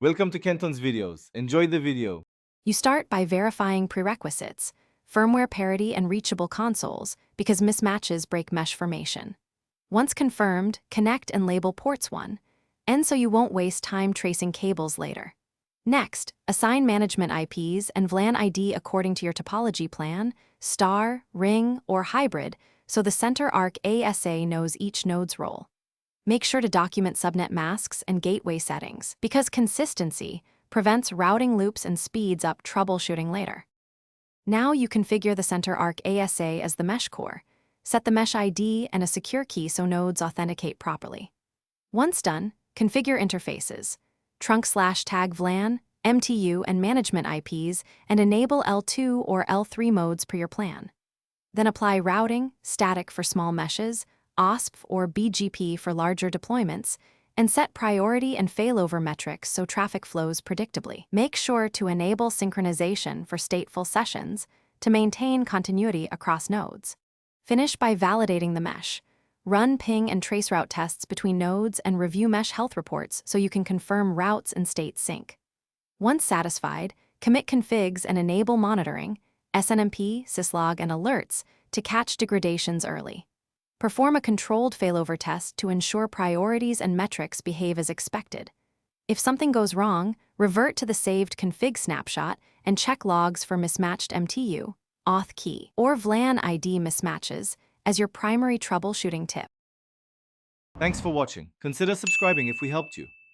Welcome to Kenton's videos. Enjoy the video. You start by verifying prerequisites, firmware parity and reachable consoles, because mismatches break mesh formation. Once confirmed, connect and label ports 1, and so you won't waste time tracing cables later. Next, assign management IPs and VLAN ID according to your topology plan, star, ring, or hybrid, so the center arc ASA knows each node's role. Make sure to document subnet masks and gateway settings, because consistency prevents routing loops and speeds up troubleshooting later. Now you configure the center arc ASA as the mesh core. Set the mesh ID and a secure key so nodes authenticate properly. Once done, configure interfaces, trunk/tag VLAN, MTU, and management IPs, and enable L2 or L3 modes per your plan. Then apply routing, static for small meshes, OSPF or BGP for larger deployments, and set priority and failover metrics so traffic flows predictably. Make sure to enable synchronization for stateful sessions to maintain continuity across nodes. Finish by validating the mesh. Run ping and traceroute tests between nodes and review mesh health reports so you can confirm routes and state sync. Once satisfied, commit configs and enable monitoring, SNMP, syslog, and alerts to catch degradations early. Perform a controlled failover test to ensure priorities and metrics behave as expected. If something goes wrong, revert to the saved config snapshot and check logs for mismatched MTU, auth key, or VLAN ID mismatches as your primary troubleshooting tip. Thanks for watching. Consider subscribing if we helped you.